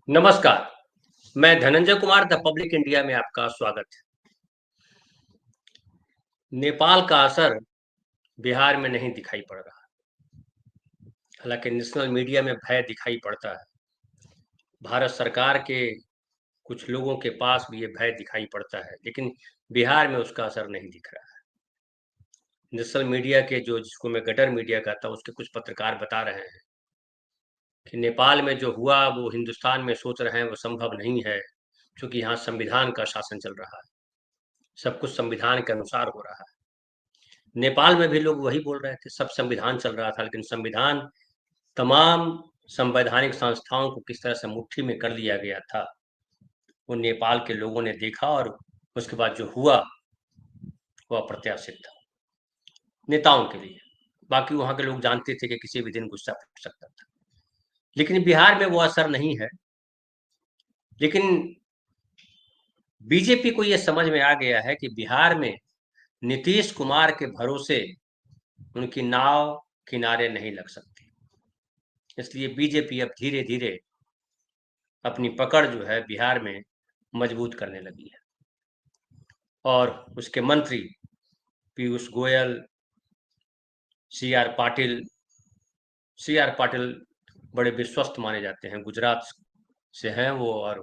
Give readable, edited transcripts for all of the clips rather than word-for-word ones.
नमस्कार। मैं Dhananjay Kumar the public India में आपका स्वागत है। नेपाल का असर बिहार में नहीं दिखाई पड़ रहा। हालांकि नेशनल मीडिया में भय दिखाई पड़ता है। भारत सरकार के कुछ लोगों के पास भी ये भय दिखाई पड़ता है, लेकिन बिहार में उसका असर नहीं दिख रहा है। नेशनल मीडिया के जो जिसको मैं गटर मीडिया कहता हूँ, उसके कुछ पत्रकार बता रहे हैं कि नेपाल में जो हुआ वो हिंदुस्तान में सोच रहे हैं वो संभव नहीं है, क्योंकि यहाँ संविधान का शासन चल रहा है। सब कुछ संविधान के अनुसार हो रहा है। नेपाल में भी लोग वही बोल रहे थे, सब संविधान चल रहा था, लेकिन संविधान तमाम संवैधानिक संस्थाओं को किस तरह से मुट्ठी में कर लिया गया था, वो नेपाल के लोगों ने देखा और उसके बाद जो हुआ वह अप्रत्याशित था नेताओं के लिए। बाकी वहां के लोग जानते थे कि किसी भी दिन गुस्सा फट सकता था, लेकिन बिहार में वो असर नहीं है। लेकिन बीजेपी को ये समझ में आ गया है कि बिहार में नीतीश कुमार के भरोसे उनकी नाव किनारे नहीं लग सकती। इसलिए बीजेपी अब धीरे धीरे अपनी पकड़ जो है बिहार में मजबूत करने लगी है। और उसके मंत्री Piyush Goyal, C R Patil C R Patil बड़े विश्वस्त माने जाते हैं, गुजरात से हैं वो, और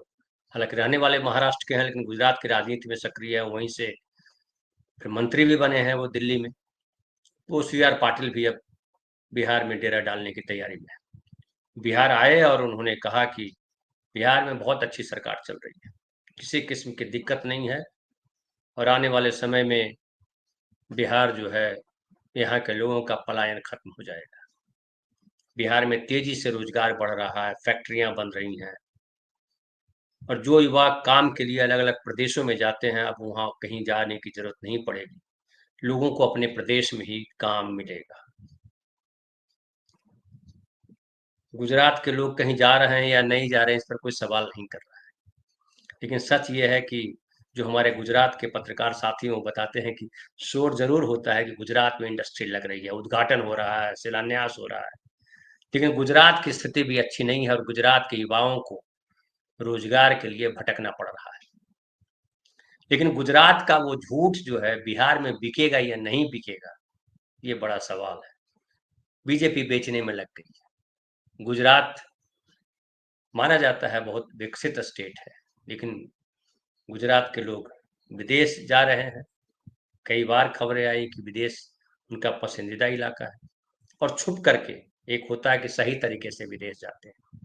हालांकि रहने वाले महाराष्ट्र के हैं, लेकिन गुजरात की राजनीति में सक्रिय है। वहीं से फिर मंत्री भी बने हैं वो दिल्ली में। वो सी आर पाटिल भी अब बिहार में डेरा डालने की तैयारी में है। बिहार आए और उन्होंने कहा कि बिहार में बहुत अच्छी सरकार चल रही है, किसी किस्म की दिक्कत नहीं है, और आने वाले समय में बिहार जो है, यहाँ के लोगों का पलायन खत्म हो जाएगा। बिहार में तेजी से रोजगार बढ़ रहा है, फैक्ट्रियां बन रही हैं, और जो युवा काम के लिए अलग अलग प्रदेशों में जाते हैं, अब वहाँ कहीं जाने की जरूरत नहीं पड़ेगी। लोगों को अपने प्रदेश में ही काम मिलेगा। गुजरात के लोग कहीं जा रहे हैं या नहीं जा रहे हैं, इस पर कोई सवाल नहीं कर रहा है, लेकिन सच ये है कि जो हमारे गुजरात के पत्रकार साथी वो बताते हैं कि शोर जरूर होता है कि गुजरात में इंडस्ट्री लग रही है, उद्घाटन हो रहा है, शिलान्यास हो रहा है, लेकिन गुजरात की स्थिति भी अच्छी नहीं है और गुजरात के युवाओं को रोजगार के लिए भटकना पड़ रहा है। लेकिन गुजरात का वो झूठ जो है बिहार में बिकेगा या नहीं बिकेगा, ये बड़ा सवाल है। बीजेपी बेचने में लग गई है। गुजरात माना जाता है बहुत विकसित स्टेट है, लेकिन गुजरात के लोग विदेश जा रहे हैं। कई बार खबरें आई कि विदेश उनका पसंदीदा इलाका है, और छुप करके एक होता है कि सही तरीके से विदेश जाते हैं।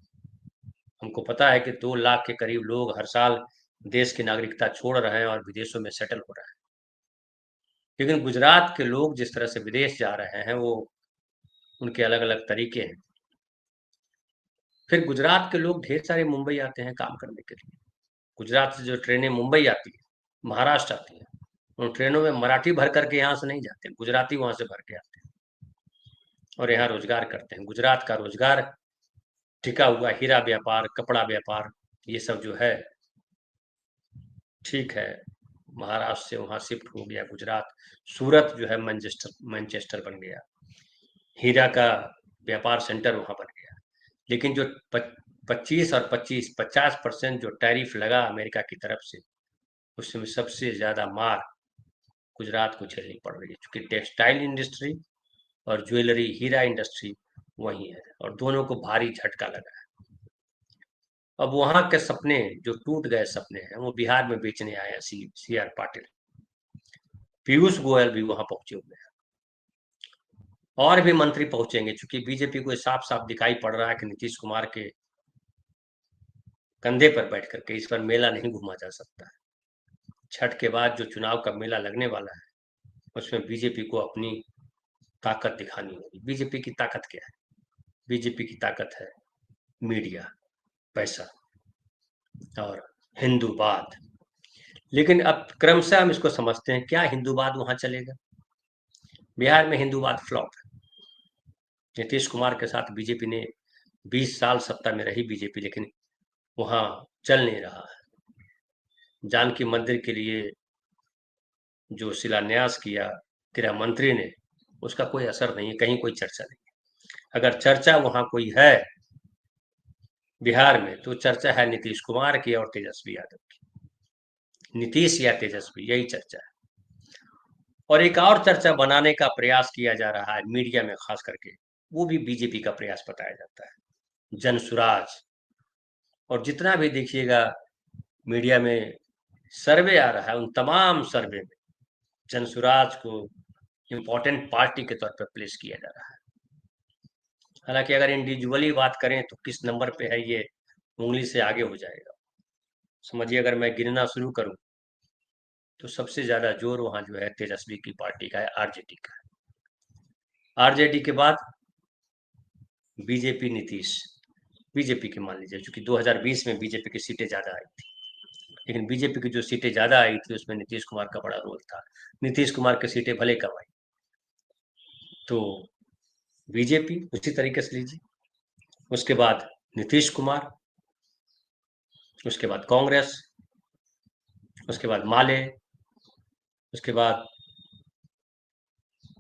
हमको पता है कि 2 लाख के करीब लोग हर साल देश की नागरिकता छोड़ रहे हैं और विदेशों में सेटल हो रहे हैं। लेकिन गुजरात के लोग जिस तरह से विदेश जा रहे हैं, वो उनके अलग अलग तरीके हैं। फिर गुजरात के लोग ढेर सारे मुंबई आते हैं काम करने के लिए। गुजरात से जो ट्रेनें मुंबई आती है, महाराष्ट्र आती है, उन ट्रेनों में मराठी भर करके यहाँ से नहीं जाते, गुजराती वहां से भर के आते हैं और यहाँ रोजगार करते हैं। गुजरात का रोजगार टिका हुआ हीरा व्यापार, कपड़ा व्यापार, ये सब जो है ठीक है। महाराष्ट्र से वहां शिफ्ट हो गया गुजरात। सूरत जो है मैनचेस्टर मैनचेस्टर बन गया, हीरा का व्यापार सेंटर वहां बन गया। लेकिन जो 25 और 50% जो टैरिफ लगा अमेरिका की तरफ से, उसमें सबसे ज्यादा मार गुजरात को झेलनी पड़ रही है, क्योंकि टेक्सटाइल इंडस्ट्री और ज्वेलरी हीरा इंडस्ट्री वही है, और दोनों को भारी झटका लगा है। अब वहां के सपने जो टूट गए सपने हैं, वो बिहार में बेचने आए हैं सी आर पाटिल। पीयूष गोयल भी वहां पहुंचे हुए हैं, और भी मंत्री पहुंचेंगे, क्योंकि बीजेपी को साफ साफ दिखाई पड़ रहा है कि नीतीश कुमार के कंधे पर बैठ करके इस पर मेला नहीं घूमा जा सकता है। छठ के बाद जो चुनाव का मेला लगने वाला है, उसमें बीजेपी को अपनी ताकत दिखानी होगी। बीजेपी की ताकत क्या है? बीजेपी की ताकत है मीडिया, पैसा और हिंदूवाद। लेकिन अब क्रमशः हम इसको समझते हैं, क्या हिंदूवाद वहां चलेगा? बिहार में हिंदूवाद फ्लॉप है। नीतीश कुमार के साथ बीजेपी ने 20 साल सत्ता में रही बीजेपी, लेकिन वहां चल नहीं रहा है। जानकी मंदिर के लिए जो शिलान्यास किया गृह मंत्री ने, उसका कोई असर नहीं है, कहीं कोई चर्चा नहीं है। अगर चर्चा वहां कोई है बिहार में तो चर्चा है नीतीश कुमार की और तेजस्वी यादव की। नीतीश या तेजस्वी, यही चर्चा है। और एक और चर्चा बनाने का प्रयास किया जा रहा है मीडिया में, खास करके वो भी बीजेपी का प्रयास बताया जाता है, जनसुराज। और जितना भी देखिएगा मीडिया में सर्वे आ रहा है, उन तमाम सर्वे में जनसुराज को इम्पोर्टेंट पार्टी के तौर पर प्लेस किया जा रहा है। हालांकि अगर इंडिविजुअली बात करें तो किस नंबर पे है, ये उंगली से आगे हो जाएगा। समझिए, अगर मैं गिनना शुरू करूं तो सबसे ज्यादा जोर वहां जो है तेजस्वी की पार्टी का है, आरजेडी का है। आरजेडी के बाद बीजेपी, नीतीश। बीजेपी के मान लीजिए, चूंकि 2020 में बीजेपी की सीटें ज्यादा आई थी, लेकिन बीजेपी की जो सीटें ज्यादा आई थी उसमें नीतीश कुमार का बड़ा रोल था। नीतीश कुमार की सीटें भले कम आई, तो बीजेपी उसी तरीके से लीजिए। उसके बाद नीतीश कुमार, उसके बाद कांग्रेस, उसके बाद माले, उसके बाद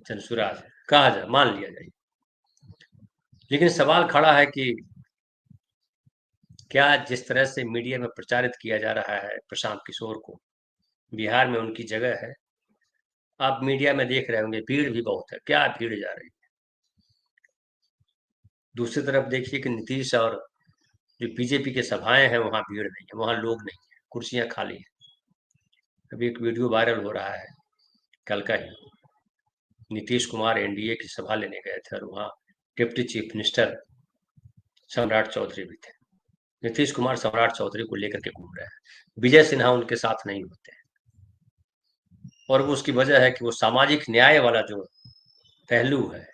जनसुराज, कहा जाए, मान लिया जाए। लेकिन सवाल खड़ा है कि क्या जिस तरह से मीडिया में प्रचारित किया जा रहा है प्रशांत किशोर को, बिहार में उनकी जगह है? आप मीडिया में देख रहे होंगे, भीड़ भी बहुत है, क्या भीड़ जा रही है। दूसरी तरफ देखिए कि नीतीश और जो बीजेपी के सभाएं हैं, वहां भीड़ नहीं है, वहां लोग नहीं है, कुर्सियां खाली हैं। अभी एक वीडियो वायरल हो रहा है, कल का ही। नीतीश कुमार एनडीए की सभा लेने गए थे और वहां डिप्टी चीफ मिनिस्टर सम्राट चौधरी भी थे। नीतीश कुमार सम्राट चौधरी को लेकर के घूम रहे हैं, विजय सिन्हा उनके साथ नहीं होते हैं। और वो उसकी वजह है कि वो सामाजिक न्याय वाला जो पहलू है,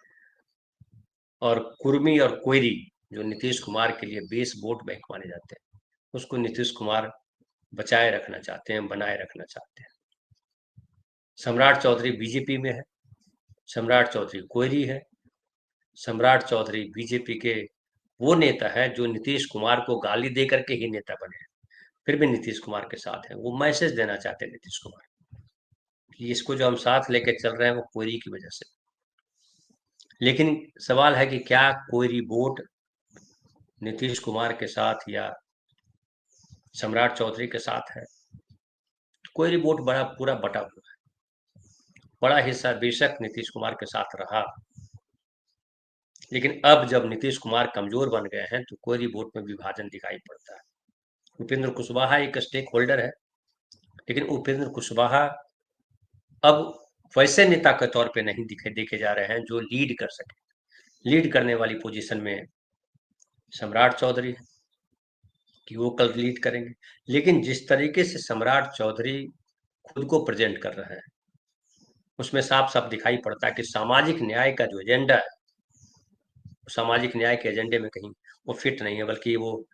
और कुर्मी और कोयरी जो नीतीश कुमार के लिए बेस वोट बैंक माने जाते हैं, उसको नीतीश कुमार बचाए रखना चाहते हैं, बनाए रखना चाहते हैं। सम्राट चौधरी बीजेपी में है, सम्राट चौधरी कोयरी है, सम्राट चौधरी बीजेपी के वो नेता है जो नीतीश कुमार को गाली दे करके ही नेता बने, फिर भी नीतीश कुमार के साथ है। वो मैसेज देना चाहते हैं नीतीश कुमार कि इसको जो हम साथ लेके चल रहे हैं वो कोयरी की वजह से। लेकिन सवाल है कि क्या कोयरी वोट नीतीश कुमार के साथ या सम्राट चौधरी के साथ है? कोयरी वोट बड़ा पूरा बटा हुआ है। बड़ा हिस्सा बेशक नीतीश कुमार के साथ रहा, लेकिन अब जब नीतीश कुमार कमजोर बन गए हैं तो कोयरी वोट में विभाजन दिखाई पड़ता है। उपेंद्र कुशवाहा एक स्टेक होल्डर है, लेकिन उपेंद्र कुशवाहा अब वैसे नेता के तौर पे नहीं देखे जा रहे हैं जो लीड कर सके। लीड करने वाली पोजीशन में सम्राट चौधरी है कि वो कल लीड करेंगे। लेकिन जिस तरीके से सम्राट चौधरी खुद को प्रेजेंट कर रहे हैं, उसमें साफ साफ दिखाई पड़ता है कि सामाजिक न्याय का जो एजेंडा है, सामाजिक न्याय के एजेंडे में कहीं वो फिट नहीं है, बल्कि वो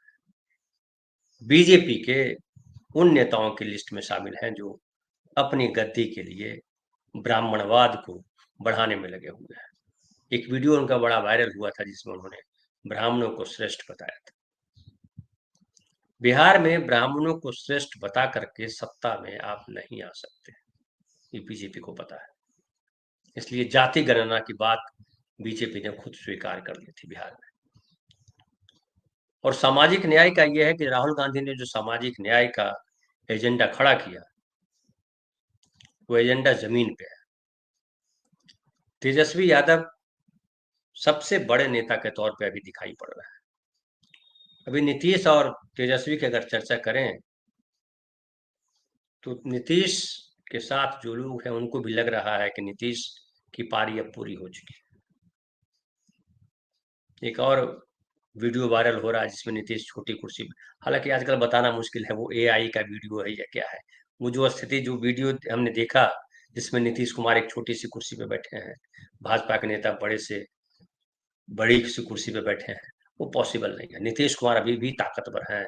बीजेपी के उन नेताओं की लिस्ट में शामिल हैं जो अपनी गद्दी के लिए ब्राह्मणवाद को बढ़ाने में लगे हुए हैं। एक वीडियो उनका बड़ा वायरल हुआ था जिसमें उन्होंने ब्राह्मणों को श्रेष्ठ बताया था। बिहार में ब्राह्मणों को श्रेष्ठ बता करके सत्ता में आप नहीं आ सकते, ये बीजेपी को पता है। इसलिए जाति गणना की बात बीजेपी ने खुद स्वीकार कर ली थी बिहार में। और सामाजिक न्याय का यह है कि राहुल गांधी ने जो सामाजिक न्याय का एजेंडा खड़ा किया, वो एजेंडा जमीन पे है। तेजस्वी यादव सबसे बड़े नेता के तौर पे अभी दिखाई पड़ रहा है। अभी नीतीश और तेजस्वी की अगर चर्चा करें तो नीतीश के साथ जो लोग हैं उनको भी लग रहा है कि नीतीश की पारी अब पूरी हो चुकी है। एक और वीडियो वायरल हो रहा है जिसमें नीतीश छोटी कुर्सी में, हालांकि आजकल बताना मुश्किल है वो एआई का वीडियो है या क्या है। वो जो स्थिति, जो वीडियो हमने देखा जिसमें नीतीश कुमार एक छोटी सी कुर्सी पे बैठे हैं, भाजपा के नेता बड़ी सी कुर्सी पे बैठे हैं, वो पॉसिबल नहीं है। नीतीश कुमार अभी भी ताकतवर हैं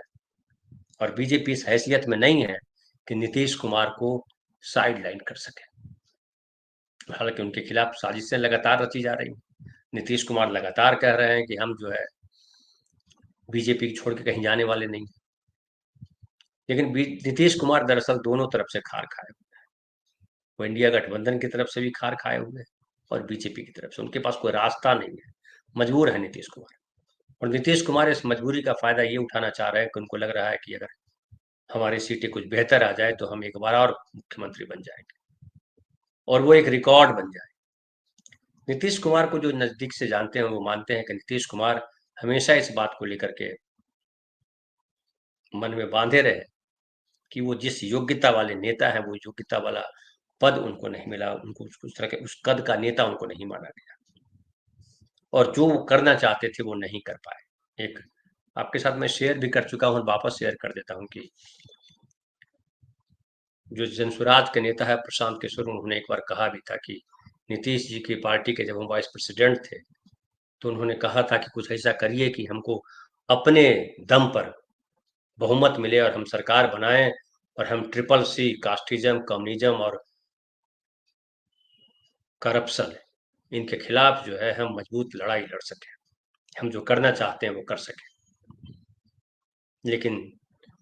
और बीजेपी इस हैसियत में नहीं है कि नीतीश कुमार को साइड लाइन कर सके। हालांकि उनके खिलाफ साजिशें लगातार रची जा रही हैं। नीतीश कुमार लगातार कह रहे हैं कि हम जो है बीजेपी छोड़ के कहीं जाने वाले नहीं। लेकिन नीतीश कुमार दरअसल दोनों तरफ से खार खाए हुए हैं। वो इंडिया गठबंधन की तरफ से भी खार खाए हुए हैं और बीजेपी की तरफ से। उनके पास कोई रास्ता नहीं है, मजबूर है नीतीश कुमार। और नीतीश कुमार इस मजबूरी का फायदा ये उठाना चाह रहे हैं कि उनको लग रहा है कि अगर हमारी सीटें कुछ बेहतर आ जाए तो हम एक बार और मुख्यमंत्री बन जाएंगे और वो एक रिकॉर्ड बन जाए। नीतीश कुमार को जो नजदीक से जानते हैं वो मानते हैं कि नीतीश कुमार हमेशा इस बात को लेकर के मन में बांधे रहे कि वो जिस योग्यता वाले नेता हैं वो योग्यता वाला पद उनको नहीं मिला, उनको उस तरह के उस कद का नेता उनको नहीं माना गया और जो वो करना चाहते थे वो नहीं कर पाए। एक आपके साथ मैं शेयर भी कर चुका हूँ, वापस शेयर कर देता हूँ कि जो जनसुराज के नेता है प्रशांत किशोर, उन्होंने एक बार कहा भी था कि नीतीश जी की पार्टी के जब हम वाइस प्रेसिडेंट थे तो उन्होंने कहा था कि कुछ ऐसा करिए कि हमको अपने दम पर बहुमत मिले और हम सरकार बनाएं और हम ट्रिपल सी कास्टिज्म, कम्युनिज्म और करप्शन इनके खिलाफ जो है हम मजबूत लड़ाई लड़ सकें, हम जो करना चाहते हैं वो कर सकें। लेकिन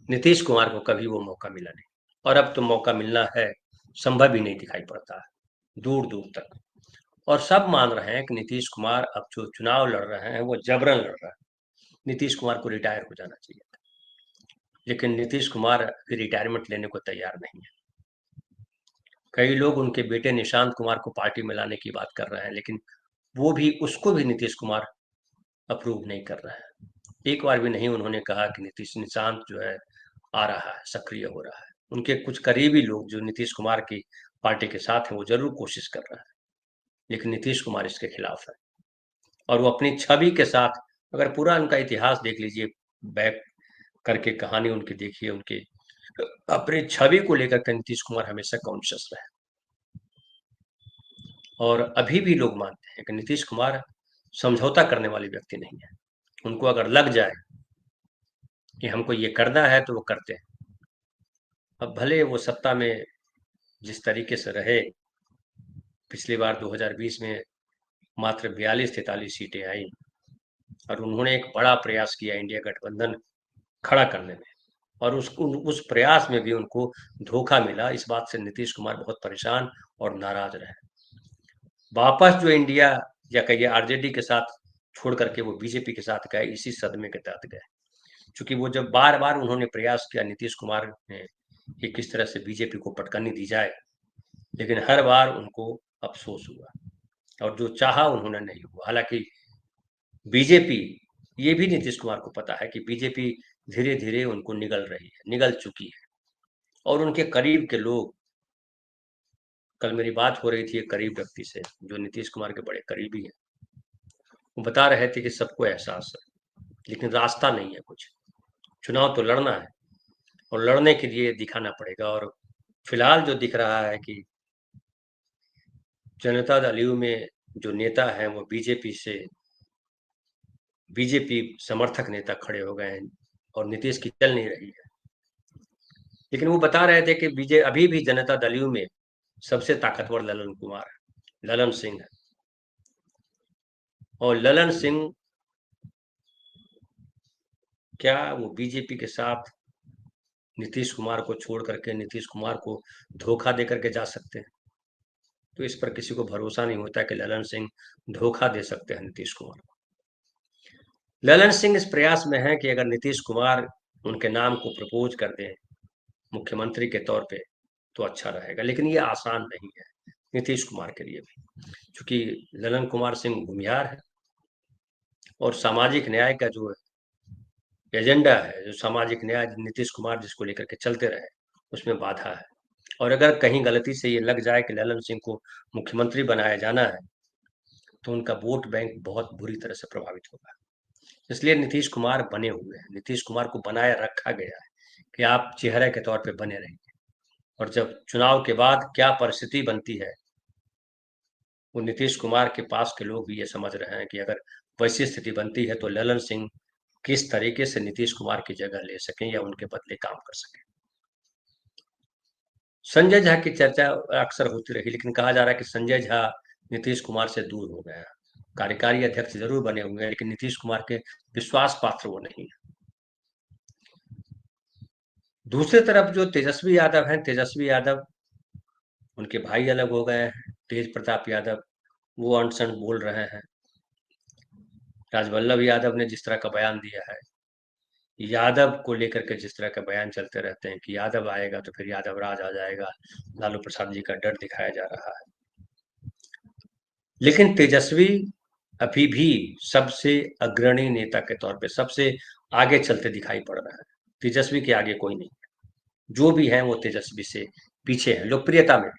नीतीश कुमार को कभी वो मौका मिला नहीं और अब तो मौका मिलना है संभव ही नहीं दिखाई पड़ता है दूर दूर तक। और सब मान रहे हैं कि नीतीश कुमार अब जो चुनाव लड़ रहे हैं वो जबरन लड़ रहा है। नीतीश कुमार को रिटायर हो जाना चाहिए था, लेकिन नीतीश कुमार अभी रिटायरमेंट लेने को तैयार नहीं है। कई लोग उनके बेटे निशांत कुमार को पार्टी में लाने की बात कर रहे हैं, लेकिन वो भी उसको भी नीतीश कुमार अप्रूव नहीं कर रहा है। एक बार भी नहीं उन्होंने कहा कि नीतीश निशांत जो है आ रहा है, सक्रिय हो रहा है। उनके कुछ करीबी लोग जो नीतीश कुमार की पार्टी के साथ हैं वो जरूर कोशिश कर रहे हैं, लेकिन नीतीश कुमार इसके खिलाफ है और वो अपनी छवि के साथ, अगर पूरा उनका इतिहास देख लीजिए, बैक करके कहानी उनकी देखिए, उनके अपनी छवि को लेकर के नीतीश कुमार हमेशा कॉन्शियस रहे और अभी भी लोग मानते हैं कि नीतीश कुमार समझौता करने वाले व्यक्ति नहीं है। उनको अगर लग जाए कि हमको ये करना है तो वो करते हैं। अब भले वो सत्ता में जिस तरीके से रहे, पिछली बार 2020 में मात्र 42-43 सीटें आई और उन्होंने एक बड़ा प्रयास किया इंडिया गठबंधन खड़ा करने में और उस प्रयास में भी उनको धोखा मिला। इस बात से नीतीश कुमार बहुत परेशान और नाराज रहे। वापस जो इंडिया या कहिए आरजेडी के साथ छोड़ करके वो बीजेपी के साथ गए, इसी सदमे के तहत गए, क्योंकि वो जब बार बार उन्होंने प्रयास किया नीतीश कुमार ने कि किस तरह से बीजेपी को पटकनी दी जाए, लेकिन हर बार उनको अफसोस हुआ और जो चाहा उन्होंने नहीं हुआ। हालांकि बीजेपी, ये भी नीतीश कुमार को पता है कि बीजेपी धीरे धीरे उनको निगल रही है, निगल चुकी है और उनके करीब के लोग, कल मेरी बात हो रही थी एक करीब व्यक्ति से जो नीतीश कुमार के बड़े करीबी हैं, वो बता रहे थे कि सबको एहसास है लेकिन रास्ता नहीं है कुछ। चुनाव तो लड़ना है और लड़ने के लिए दिखाना पड़ेगा और फिलहाल जो दिख रहा है कि जनता दल यू में जो नेता हैं वो बीजेपी समर्थक नेता खड़े हो गए हैं और नीतीश की चल नहीं रही है। लेकिन वो बता रहे थे कि बीजे अभी भी जनता दल यू में सबसे ताकतवर ललन कुमार है, ललन सिंह है और ललन सिंह क्या वो बीजेपी के साथ नीतीश कुमार को छोड़ करके नीतीश कुमार को धोखा दे करके जा सकते हैं? तो इस पर किसी को भरोसा नहीं होता कि ललन सिंह धोखा दे सकते हैं नीतीश कुमार को। ललन सिंह इस प्रयास में है कि अगर नीतीश कुमार उनके नाम को प्रपोज कर दें मुख्यमंत्री के तौर पे तो अच्छा रहेगा, लेकिन ये आसान नहीं है नीतीश कुमार के लिए भी, क्योंकि ललन कुमार सिंह भूमिहार है और सामाजिक न्याय का जो एजेंडा है, जो सामाजिक न्याय नीतीश कुमार जिसको लेकर के चलते रहे, उसमें बाधा है। और अगर कहीं गलती से ये लग जाए कि ललन सिंह को मुख्यमंत्री बनाया जाना है तो उनका वोट बैंक बहुत बुरी तरह से प्रभावित होगा। इसलिए नीतीश कुमार बने हुए हैं, नीतीश कुमार को बनाए रखा गया है कि आप चेहरे के तौर पे बने रहिए और जब चुनाव के बाद क्या परिस्थिति बनती है, वो नीतीश कुमार के पास के लोग भी ये समझ रहे हैं कि अगर वैसी स्थिति बनती है तो ललन सिंह किस तरीके से नीतीश कुमार की जगह ले सकें या उनके बदले काम कर सकें। संजय झा की चर्चा अक्सर होती रही, लेकिन कहा जा रहा है कि संजय झा नीतीश कुमार से दूर हो गए हैं। कार्यकारी अध्यक्ष जरूर बने हुए हैं लेकिन नीतीश कुमार के विश्वास पात्र वो नहीं है। दूसरी तरफ जो तेजस्वी यादव हैं, तेजस्वी यादव उनके भाई अलग हो गए हैं, तेज प्रताप यादव वो अनशन बोल रहे हैं राजवल्लभ यादव ने जिस तरह का बयान दिया है, यादव को लेकर के जिस तरह का बयान चलते रहते हैं कि यादव आएगा तो फिर यादव राज आ जाएगा, लालू प्रसाद जी का डर दिखाया जा रहा है। लेकिन तेजस्वी अभी भी सबसे अग्रणी नेता के तौर पे सबसे आगे चलते दिखाई पड़ रहा है। तेजस्वी के आगे कोई नहीं है, जो भी है वो तेजस्वी से पीछे है लोकप्रियता में।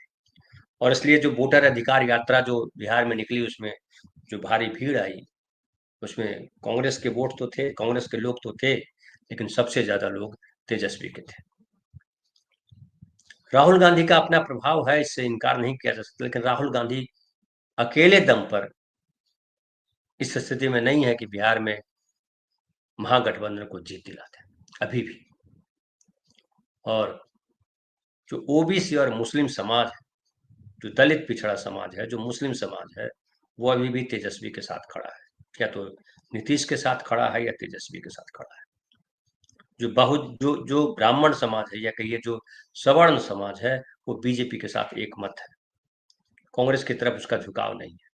और इसलिए जो वोटर अधिकार यात्रा जो बिहार में निकली, उसमें जो भारी भीड़ आई, उसमें कांग्रेस के वोट तो थे, कांग्रेस के लोग तो थे, लेकिन सबसे ज्यादा लोग तेजस्वी के थे। राहुल गांधी का अपना प्रभाव है, इससे इनकार नहीं किया जा सकता, लेकिन राहुल गांधी अकेले दम पर इस स्थिति में नहीं है कि बिहार में महागठबंधन को जीत दिलाते अभी भी। और जो ओबीसी और मुस्लिम समाज है, जो दलित पिछड़ा समाज है, जो मुस्लिम समाज है, वो अभी भी तेजस्वी के साथ खड़ा है। या तो नीतीश के साथ खड़ा है या तेजस्वी के साथ खड़ा है। जो जो ब्राह्मण समाज है या कहिए जो सवर्ण समाज है, वो बीजेपी के साथ एक मत है, कांग्रेस की तरफ उसका झुकाव नहीं है।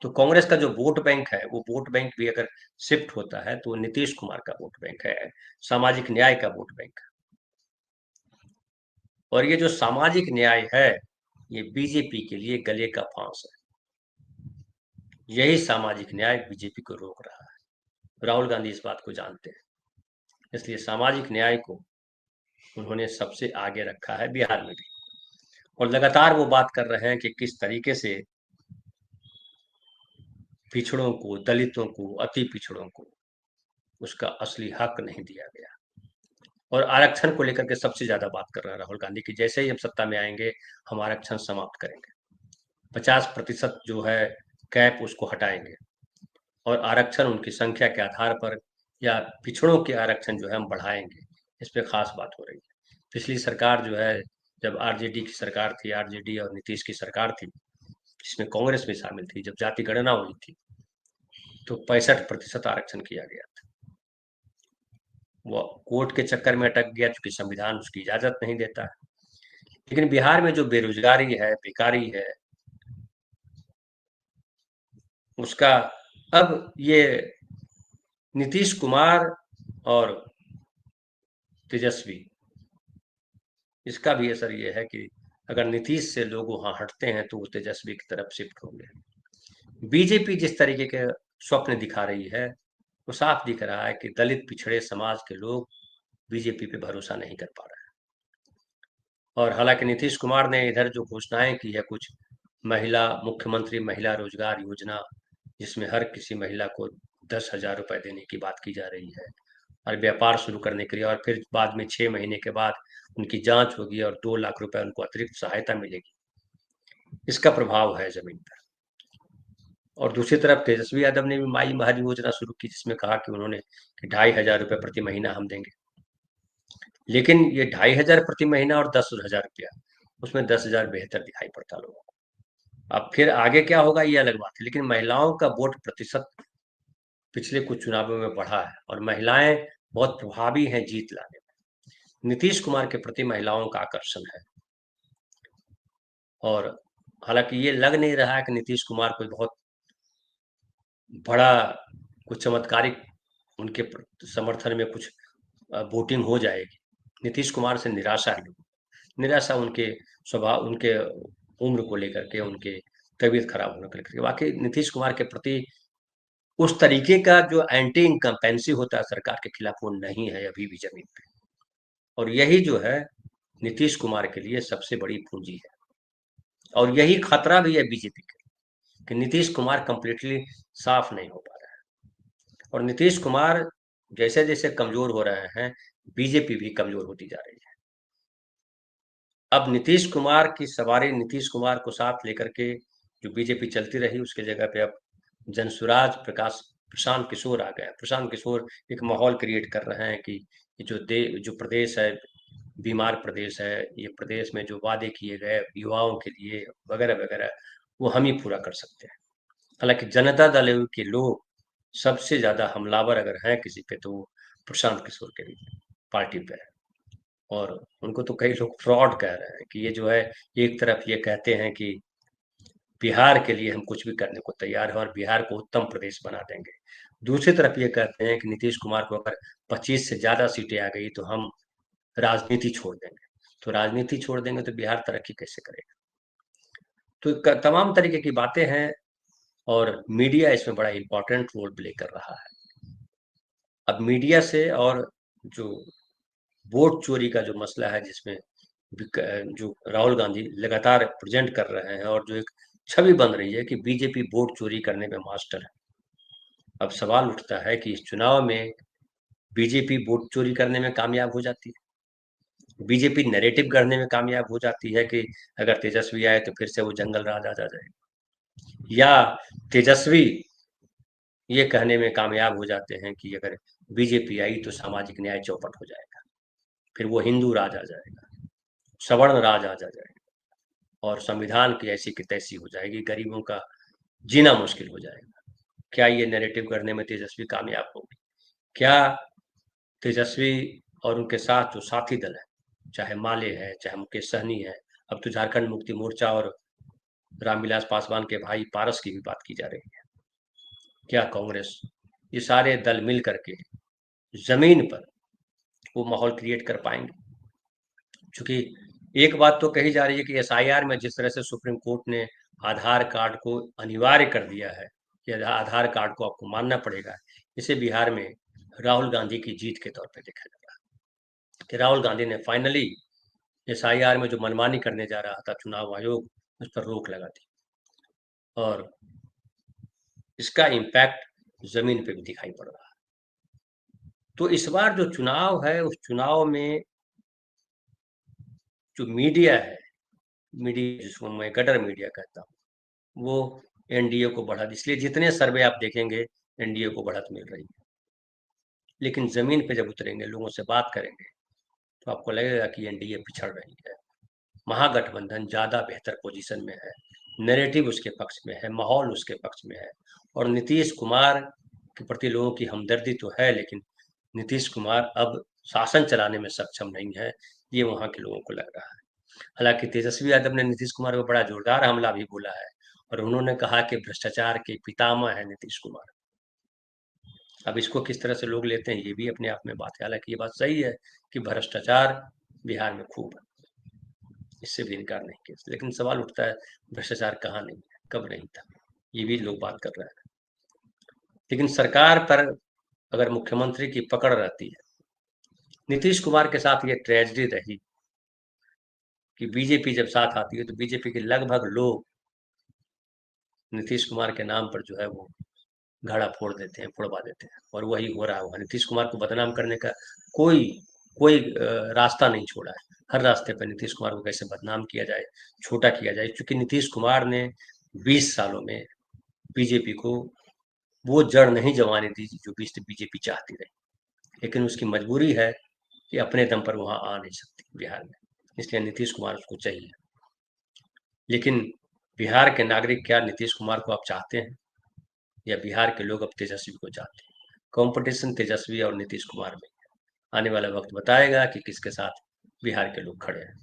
तो कांग्रेस का जो वोट बैंक है, वो वोट बैंक भी अगर शिफ्ट होता है तो नीतीश कुमार का वोट बैंक है, सामाजिक न्याय का वोट बैंक है। और ये जो सामाजिक न्याय है, ये बीजेपी के लिए गले का फांस है। यही सामाजिक न्याय बीजेपी को रोक रहा है। राहुल गांधी इस बात को जानते हैं, इसलिए सामाजिक न्याय को उन्होंने सबसे आगे रखा है बिहार में भी। और लगातार वो बात कर रहे हैं कि किस तरीके से पिछड़ों को, दलितों को, अति पिछड़ों को उसका असली हक नहीं दिया गया। और आरक्षण को लेकर के सबसे ज्यादा बात कर रहे हैं राहुल गांधी की, जैसे ही हम सत्ता में आएंगे हम आरक्षण समाप्त करेंगे, 50% जो है कैप उसको हटाएंगे, और आरक्षण उनकी संख्या के आधार पर या पिछड़ों के आरक्षण जो है हम बढ़ाएंगे। इस पे खास बात हो रही है। पिछली सरकार जो है, जब आरजेडी की सरकार थी, आरजेडी और नीतीश की सरकार थी, जिसमें कांग्रेस भी शामिल थी, जब जाति गणना हुई थी तो 65% आरक्षण किया गया था। वो कोर्ट के चक्कर में अटक गया क्योंकि संविधान उसकी इजाजत नहीं देता है। लेकिन बिहार में जो बेरोजगारी है, बेकारी है, उसका अब ये नीतीश कुमार और तेजस्वी, इसका भी असर ये है कि अगर नीतीश से लोग वहां हटते हैं तो वो तेजस्वी की तरफ शिफ्ट होंगे। बीजेपी जिस तरीके के स्वप्न दिखा रही है, वो साफ दिख रहा है कि दलित पिछड़े समाज के लोग बीजेपी पे भरोसा नहीं कर पा रहे हैं। और हालांकि नीतीश कुमार ने इधर जो घोषणाएं की है, कुछ महिला मुख्यमंत्री महिला रोजगार योजना, जिसमें हर किसी महिला को 10,000 रुपए देने की बात की जा रही है, और व्यापार शुरू करने के लिए, और फिर बाद में 6 महीने के बाद उनकी जांच होगी और 2 लाख रुपए उनको अतिरिक्त सहायता मिलेगी। इसका प्रभाव है जमीन पर। और दूसरी तरफ तेजस्वी यादव ने भी माई महाज योजना शुरू की, जिसमें कहा कि उन्होंने कि 2,500 रुपये प्रति महीना हम देंगे। लेकिन ये 2,500 प्रति महीना और 10,000 रुपया, उसमें 10,000 बेहतर दिखाई पड़ता लोगों को। अब फिर आगे क्या होगा ये अलग बात है, लेकिन महिलाओं का वोट प्रतिशत पिछले कुछ चुनावों में बढ़ा है और महिलाएं बहुत प्रभावी हैं जीत लाने में। नीतीश कुमार के प्रति महिलाओं का आकर्षण है। और हालांकि ये लग नहीं रहा है कि नीतीश कुमार कोई बहुत बड़ा, कुछ चमत्कारिक उनके समर्थन में कुछ वोटिंग हो जाएगी। नीतीश कुमार से निराशा है लोगों को। निराशा उनके स्वभाव, उनके उम्र को लेकर के, उनके तबीयत खराब होने को लेकर के। वाकई नीतीश कुमार के प्रति उस तरीके का जो एंटी इनकम्पेंसी होता है सरकार के खिलाफ, वो नहीं है अभी भी जमीन पे। और यही जो है नीतीश कुमार के लिए सबसे बड़ी पूंजी है, और यही खतरा भी है बीजेपी के, कि नीतीश कुमार कंप्लीटली साफ नहीं हो पा रहा है। और नीतीश कुमार जैसे जैसे कमजोर हो रहे हैं, बीजेपी भी कमजोर होती जा रही है। अब नीतीश कुमार की सवारी, नीतीश कुमार को साथ लेकर के जो बीजेपी चलती रही, उसके जगह पे अब जनसुराज प्रकाश प्रशांत किशोर आ गए। प्रशांत किशोर एक माहौल क्रिएट कर रहे हैं कि ये जो प्रदेश है, बीमार प्रदेश है, ये प्रदेश में जो वादे किए गए युवाओं के लिए वगैरह वगैरह, वो हम ही पूरा कर सकते हैं। हालांकि जनता दल के लोग सबसे ज्यादा हमलावर अगर हैं किसी पे, तो वो प्रशांत किशोर के पार्टी पे है। और उनको तो कई लोग फ्रॉड कह रहे हैं कि ये जो है, एक तरफ ये कहते हैं कि बिहार के लिए हम कुछ भी करने को तैयार हैं और बिहार को उत्तम प्रदेश बना देंगे, दूसरी तरफ ये कहते हैं कि नीतीश कुमार को अगर 25 से ज्यादा सीटें आ गई तो हम राजनीति छोड़ देंगे। तो राजनीति छोड़ देंगे तो बिहार तरक्की कैसे करेगा? तो तमाम तरीके की बातें हैं और मीडिया इसमें बड़ा इंपॉर्टेंट रोल प्ले कर रहा है। अब मीडिया से और जो वोट चोरी का जो मसला है, जिसमें जो राहुल गांधी लगातार प्रेजेंट कर रहे हैं और जो एक छवि बन रही है कि बीजेपी वोट चोरी करने में मास्टर है। अब सवाल उठता है कि इस चुनाव में बीजेपी वोट चोरी करने में कामयाब हो जाती है, बीजेपी नैरेटिव गढ़ने में कामयाब हो जाती है कि अगर तेजस्वी आए तो फिर से वो जंगल राज आ जाएगा, या तेजस्वी ये कहने में कामयाब हो जाते हैं कि अगर बीजेपी आई तो सामाजिक न्याय चौपट हो जाएगा, फिर वो हिंदू राज आ जाएगा, सवर्ण राज आ जाएगा और संविधान की ऐसी की तैसी हो जाएगी, गरीबों का जीना मुश्किल हो जाएगा। क्या ये नैरेटिव करने में तेजस्वी कामयाब होगी? क्या तेजस्वी और उनके साथ जो साथी दल है, चाहे माले है, चाहे मुकेश सहनी है, अब तो झारखंड मुक्ति मोर्चा और रामविलास पासवान के भाई पारस की भी बात की जा रही है, क्या कांग्रेस, ये सारे दल मिल करके जमीन पर वो माहौल क्रिएट कर पाएंगे? क्योंकि एक बात तो कही जा रही है कि एसआईआर में जिस तरह से सुप्रीम कोर्ट ने आधार कार्ड को अनिवार्य कर दिया है कि आधार कार्ड को आपको मानना पड़ेगा, इसे बिहार में राहुल गांधी की जीत के तौर पर देखा जा रहा है कि राहुल गांधी ने फाइनली एसआईआर में जो मनमानी करने जा रहा था चुनाव आयोग, उस पर रोक लगा दी और इसका इम्पैक्ट जमीन पे भी दिखाई पड़ रहा है। तो इस बार जो चुनाव है, उस चुनाव में जो मीडिया है, मीडिया जिसको मैं गटर मीडिया कहता हूँ, वो एनडीए को बढ़त, इसलिए जितने सर्वे आप देखेंगे एनडीए को बढ़त मिल रही है। लेकिन जमीन पे जब उतरेंगे, लोगों से बात करेंगे, तो आपको लगेगा कि एनडीए पिछड़ रही है, महागठबंधन ज्यादा बेहतर पोजीशन में है, नैरेटिव उसके पक्ष में है, माहौल उसके पक्ष में है और नीतीश कुमार के प्रति लोगों की हमदर्दी तो है, लेकिन नीतीश कुमार अब शासन चलाने में सक्षम नहीं है, ये वहां के लोगों को लग रहा है। हालांकि तेजस्वी यादव ने नीतीश कुमार पर बड़ा जोरदार हमला भी बोला है और उन्होंने कहा कि भ्रष्टाचार के पितामह है नीतीश कुमार। अब इसको किस तरह से लोग लेते हैं, ये भी अपने आप में बात है। हालांकि ये बात सही है कि भ्रष्टाचार बिहार में खूब है, इससे भी इनकार नहीं किया, लेकिन सवाल उठता है भ्रष्टाचार कहाँ नहीं है, कब नहीं था, ये भी लोग बात कर रहे हैं। लेकिन सरकार पर अगर मुख्यमंत्री की पकड़ रहती है, नीतीश कुमार के साथ ये ट्रेजेडी रही कि बीजेपी जब साथ आती है तो बीजेपी के लगभग लोग नीतीश कुमार के नाम पर जो है वो घड़ा फोड़ देते हैं, फोड़वा देते हैं, और वही हो रहा है। नीतीश कुमार को बदनाम करने का कोई कोई रास्ता नहीं छोड़ा है, हर रास्ते पर नीतीश कुमार को कैसे बदनाम किया जाए, छोटा किया जाए, क्योंकि नीतीश कुमार ने 20 सालों में बीजेपी को वो जड़ नहीं जमाने दी जो बीजेपी चाहती रही, लेकिन उसकी मजबूरी है कि अपने दम पर वहां आ नहीं सकती बिहार में, इसलिए नीतीश कुमार उसको चाहिए। लेकिन बिहार के नागरिक क्या नीतीश कुमार को आप चाहते हैं, या बिहार के लोग अब तेजस्वी को चाहते हैं? कंपटीशन तेजस्वी और नीतीश कुमार में है। आने वाला वक्त बताएगा कि किसके साथ बिहार के लोग खड़े हैं।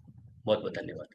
बहुत बहुत धन्यवाद।